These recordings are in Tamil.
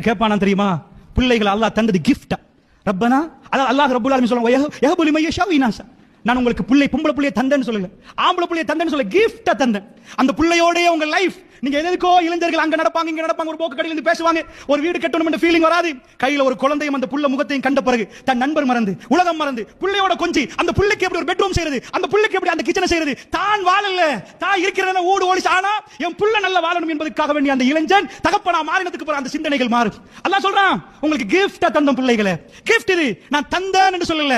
கேட்பானா தெரியுமா? பிள்ளைகள் அல்லாஹ் தந்தது கிஃப்ட். ரப்பனா அல்லாஹ் ரப்புல் ஆலமீன் சொல்றான், யஹபு லிமன் யஷா இனாஸா. நான் உங்களுக்கு பிள்ளை பொம்பளை பிள்ளைய தந்தேன்னு சொல்லல, ஆம்பளை பிள்ளைய தந்தேன்னு சொல்ல, கிஃப்ட் தந்தேன். அந்த பிள்ளையோடய உங்க லைஃப். நீங்க எதுக்கோ இளைஞர்கள் அங்க நடப்பாங்க இங்க நடப்பாங்க, ஒரு போக்கு கடையில இருந்து பேசுவாங்க, ஒரு வீடு கட்டணும் என்ற ஃபீலிங் வராது. கையில ஒரு குழந்தையும் அந்த புள்ள முகத்தையும் கண்ட பிறகு தன் நண்பர் மறந்து உலகம் மறந்து பிள்ளையோட கொஞ்சி அந்த பிள்ளைக்கு எப்படி ஒரு பெட்ரூம் செய்யறது, அந்த பிள்ளைக்கு எப்படி அந்த கிச்சனை செய்யறது, தான் வாழல தான் இருக்கிறத ஊடு ஓடி. ஆனா என் புள்ள நல்ல வாழணும் என்பதற்காக வேண்டிய அந்த இளைஞன் தகப்பனா மாறினதுக்கு பிறகு அந்த சிந்தனைகள் மாறும். அல்லாஹ் சொல்றான், உங்களுக்கு கிஃப்ட் தந்த பிள்ளைகளை. கிஃப்ட் இது நான் தந்தேன் என்று சொல்லல,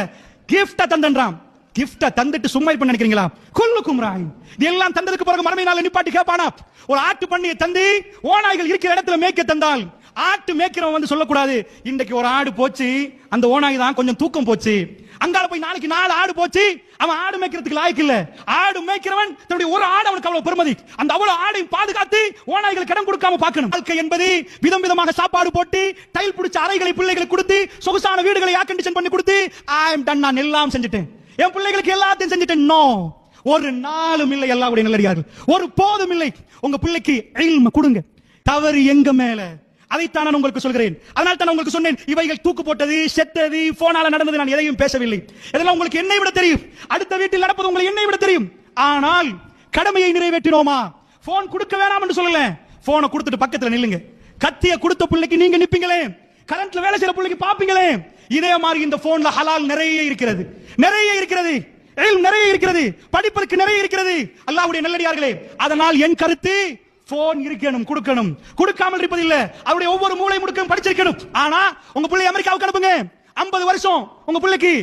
கிஃப்ட் தந்தன்றான். கிஃப்ட் தந்துட்டு சும்மா இப்ப நினைக்கிறீங்களா? குல்லுக்கும் ராயின். இதெல்லாம் தந்ததுக்கு பிறகு மறுமை நாள் நிப்பாட்டி கேட்பானா? ஒரு ஆட்டு பண்ணியை தந்து ஓநாய்கள் இருக்கிற இடத்துல மேய்க்க தந்தால் ஆட்டு மேய்க்கிறவன் வந்து சொல்லக்கூடாது, இன்றைக்கு ஒரு ஆடு போச்சு, அந்த ஓநாய் தான் கொஞ்சம் தூக்கம் போச்சு, அங்கால போய் நாளைக்கு 4 ஆடு போச்சு, அவன் ஆடு மேய்க்கிறதுக்கு லாய்க்கு இல்ல. ஆடு மேய்க்கிறவன் தன்னுடைய ஒரு ஆடு அவனுக்கு அவ்வளவு பெருமதி, அந்த அவ்வளவு ஆடையும் பாதுகாத்து ஓநாய்களுக்கு இடம் கொடுக்காம பார்க்கணும். வாழ்க்கை என்பது விதம் விதமாக சாப்பாடு போட்டு டைல் பிடிச்ச அறைகளை பிள்ளைகளுக்கு கொடுத்து சொகுசான வீடுகளை ஏர் கண்டிஷன் பண்ணி கொடுத்து ஐ அம் டன், நான் எல்லாம் செஞ்சுட்டேன், என் பிள்ளைகளுக்கு எல்லாத்தையும் செஞ்சுட்டேன். நோ, ஒரு நாளும் இல்லை. அல்லாஹ்வுடைய நல்லடியார்கள், ஒரு போதும் இல்லை. உங்க பிள்ளைக்கு இல்ம கொடுங்க. தவறு எங்க மேல, அதைத்தான் நான் உங்களுக்கு சொல்கிறேன். அதனால தான் உங்களுக்கு சொன்னேன், இவைகள் தூக்கு போட்டது செத்தது போனால நடந்தது நான் எதையும் பேசவில்லை. இதெல்லாம் உங்களுக்கு என்னை விட தெரியும், அடுத்த வீட்டில் நடப்பது உங்களுக்கு என்னை விட தெரியும். ஆனால் கடமையை நிறைவேற்றினோமா? போன் கொடுக்க வேணாம் என்று சொல்லல, போனை கொடுத்துட்டு பக்கத்துல நில்லுங்க. கத்திய கொடுத்த பிள்ளைக்கு நீங்க நிப்பீங்களே, கரண்ட்ல வேலை செய்யற பிள்ளைக்கு பாப்பீங்களே, இதே மாதிரி இந்த போன்ல ஹலால் நிறைய இருக்கிறது, நிறைய இருக்கிறது, நிறைய இருக்கிறது, படிப்பதற்கு நிறைய இருக்கிறது. அல்லாஹ்வுடைய நல்லடியார்களே, அதனால் என் கருத்து போன் இருக்கணும், கொடுக்கணும், கொடுக்காமல் இருப்பதில்லை. அவருடைய ஒவ்வொரு மூளை முடுக்கும் படிச்சிருக்கணும். ஆனா உங்க பிள்ளை அமெரிக்காவுக்கு அனுப்புங்க, 50 வருஷம் உங்க பிள்ளைக்கு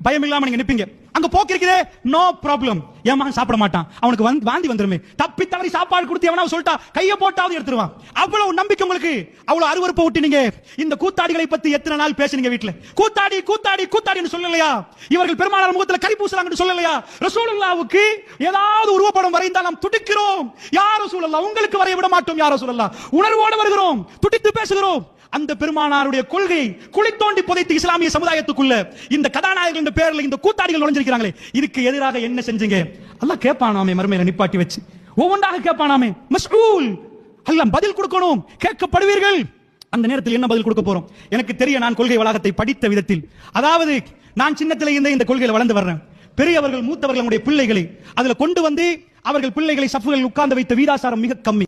பயம் இல்லாம நீங்க நிப்பீங்க. அங்க போக்கு இருக்குதே, நோ ப்ராப்ளம், என் மகன் சாப்பிட மாட்டான், அவனுக்கு வாந்தி வந்துருமே, தப்பி தவறி சாப்பாடு கொடுத்து எவனா சொல்லிட்டா கையை போட்டாவது எடுத்துருவான். அவ்வளவு நம்பிக்கை உங்களுக்கு, அவ்வளவு அருவருப்பை விட்டுனீங்க. இந்த கூத்தாடிகளை பத்தி எத்தனை நாள் பேசுனீங்க வீட்டுல? கூத்தாடி கூத்தாடி கூத்தாடின்னு சொல்லலையா? இவர்கள் பெருமானார் முகத்துல கரி பூசலாங்கன்னு சொல்லலையா? ரசூலுல்லாஹ்வுக்கு ஏதாவது உருவப்படம் வரைந்தால் நாம் துடிக்கிறோம். யா ரசூலல்லாஹ், உங்களுக்கு வரைய விட மாட்டோம். யா ரசூலல்லாஹ், உணர்வோடு வருகிறோம், துடித்து பேசுகிறோம். அந்த பெருமானாருடைய கொள்கை குழி தோண்டி புதைத்து இஸ்லாமிய சமுதாயத்துக்குள்ள இந்த கதாநாயகர்கள் என்ற பெயர்ல இந்த கூத்தாடிகள் நுழைஞ்சிருக்கிறாங்களே, இதுக்கு எதிராக என்ன செஞ்சீங்க? அல்லாஹ் கேட்பானாமே, மறுமையில நிப்பாட்டி வச்சு ஒவ்வொன்றாக கேட்பானாமே. மஸ்ஊல், அல்லாஹ் பதில் கொடுக்கணும், கேட்கப்படுவீர்கள். அந்த நேரத்தில் என்ன பதில் கொடுக்க போறோம்? எனக்கு தெரிய, நான் கொள்கை வளாகத்தை படித்த விதத்தில், அதாவது நான் சின்னத்திலே இருந்த இந்த கொள்கையில் வளர்ந்து வர்றேன். பெரியவர்கள் மூத்தவர்களுடைய பிள்ளைகளை அதுல கொண்டு வந்து அவர்கள் பிள்ளைகளை சஃப்புகளில் உட்கார்ந்து வைத்த வீராசாரம் மிக கம்மி.